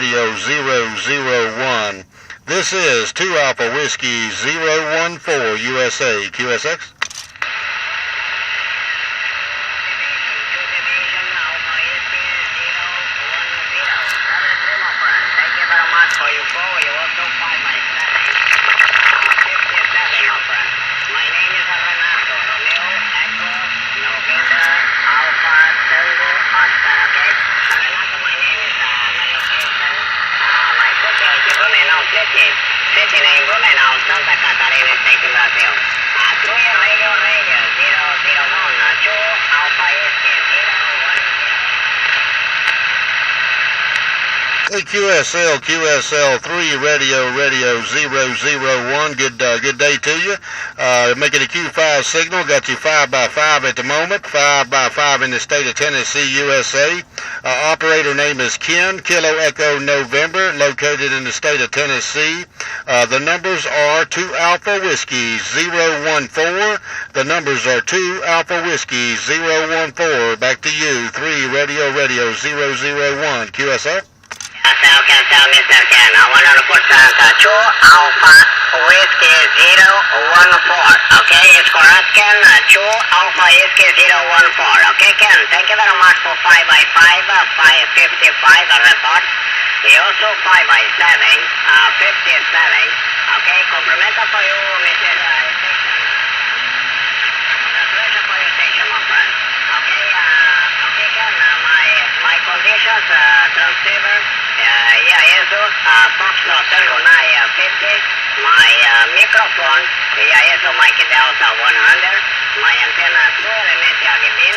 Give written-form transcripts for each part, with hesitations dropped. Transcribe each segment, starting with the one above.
Radio 001. This is 2 Alpha Whiskey 014 USA, QSX. City name Blumenau, Santa Catarina State, Brazil. 2 Radio 001, 2 Alpha Whiskey 014. QSL 3 Radio 001. Good day to you. Making a Q5 signal. Got you 5x5 at the moment. 5x5 in the state of Tennessee, USA. Operator name is Ken. Kilo Echo November. Located in the state of Tennessee. The numbers are 2 Alpha Whiskey 014. The numbers are 2 Alpha Whiskey 014. Back to you. 3 Radio 001. QSL. Cancel, Mr. Ken, 100%, 2 Alpha Whiskey 014, okay, it's correct, Ken, 2 Alpha Whiskey 014, okay, Ken, thank you very much for 5x5, 555, report, you also 5x7, 57, okay, complimento for you, Mr. Station, congratulations for your station, my friend, okay, Ken, my conditions, transceiver, Foxtrot Tango 950, my microphone, Mikey Delta 100, my antenna 2 element Yagibin,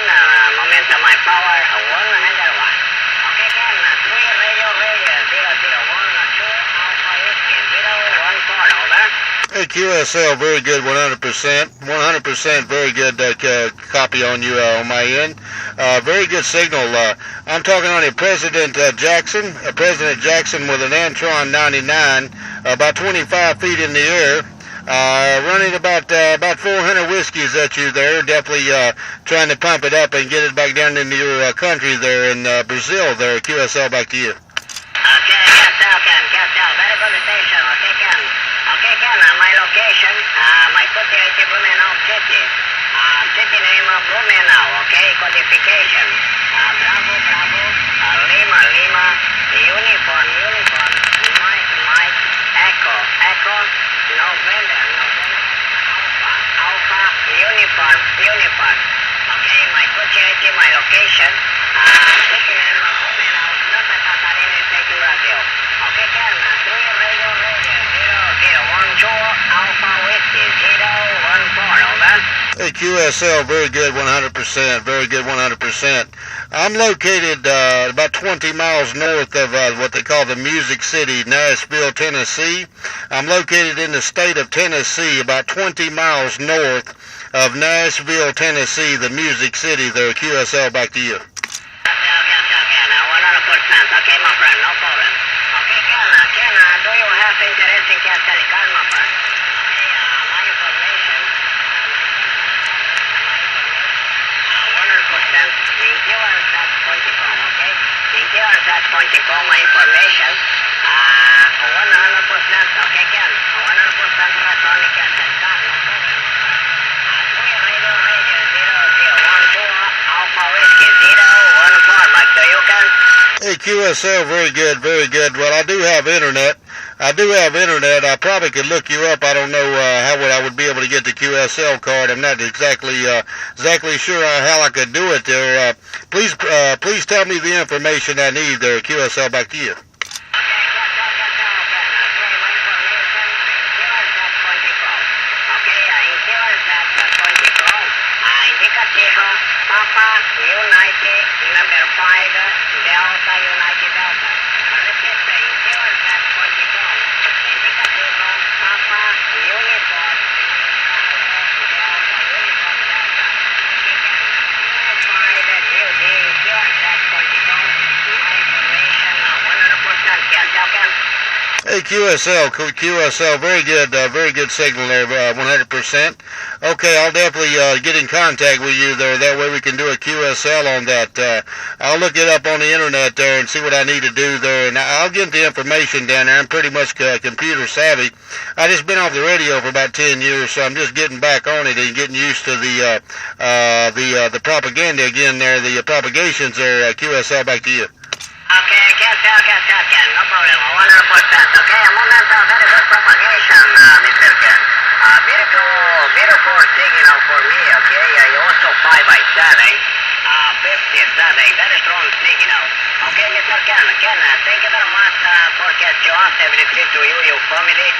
momentum my power 100 watt. Okay, Ken, 3 Radio 001, 2 Alpha Whiskey 014, over. Hey, QSL, very good, 100%. 100% very good copy on you on my end. Very good signal. I'm talking on a President Jackson with an Antron 99, about 25 feet in the air. Running about 400 whiskeys at you there. Definitely trying to pump it up and get it back down into your country there in Brazil there. QSL, back to you. Okay, Cancel. Very good station. Okay, Ken. Okay, Ken, my location, my city is Blumenau City. City name Blumenau, okay, codification. Bravo, Lima, uniform, Mike, Echo, November, Alpha, uniform. Okay, my city, my location, city name Blumenau, Santa Catarina State, Brazil. Okay, Ken, 3 Radio 001, 2 Alpha Whiskey 014, over. Hey, QSL, very good, 100%. Very good, 100%. I'm located about 20 miles north of what they call the Music City, Nashville, Tennessee. I'm located in the state of Tennessee, about 20 miles north of Nashville, Tennessee, the Music City there. QSL, back to you. 100%. Okay, my friend, no problem. Okay, Ken, do you have interest in Castle Card, my friend? My information, 100% in QRSat.com, okay? In QRSat.com, my information, 100%, okay, Ken? 100% electronic Castle Card, no problem. 3 Radio 001, 2 Alpha Whiskey 014, back to you, Ken. Hey, QSL, very good, very good. Well, I do have internet. I probably could look you up. I don't know how I would be able to get the QSL card. I'm not exactly sure how I could do it there. Please tell me the information I need there. QSL, back to you. Papa United number 5 Delta United Delta. Repeat, in QRSat.com, indicativo Papa Uniform Delta Uniform Delta. QRSat.com, my information Hey, QSL, very good signal there, 100%. Okay, I'll definitely get in contact with you there. That way we can do a QSL on that. I'll look it up on the internet there and see what I need to do there, and I'll get the information down there. I'm pretty much computer savvy. I just been off the radio for about 10 years, so I'm just getting back on it and getting used to the propaganda again there, the propagations there. QSL, back to you. Okay, Ken. No problem. 100%. Okay, a moment of very good propagation, Mr. Ken. Beautiful signal for me, okay? Also 5x7, 57, very strong signal. Okay, Mr. Ken, thank you very much for catch Jones, everything to you, your family.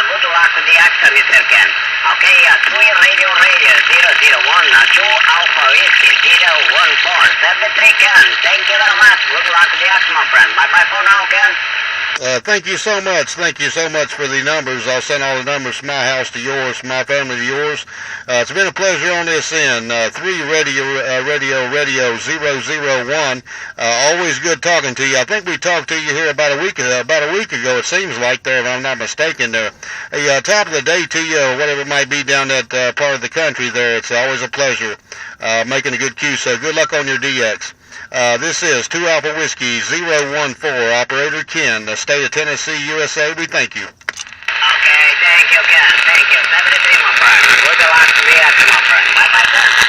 Good luck with the action, Mr. Ken. Okay, 3 radio 001, 2 Alpha Whiskey 014, 73 Ken. Thank you very much. Good luck with the action, my friend. Bye-bye for now, Ken. Thank you so much. Thank you so much for the numbers. I'll send all the numbers from my house to yours, from my family to yours. It's been a pleasure on this end. 3 radio 001. Always good talking to you. I think we talked to you here about a week ago. It seems like there, if I'm not mistaken. There. Hey, top of the day to you, or whatever it might be down that part of the country there. It's always a pleasure making a good cue. So good luck on your DX. This is 2 Alpha Whiskey 014, Operator Ken, the state of Tennessee, USA. We thank you. Okay, thank you, Ken. Thank you. 73, my friend. Good luck to the action, my friend. Bye-bye, Ken.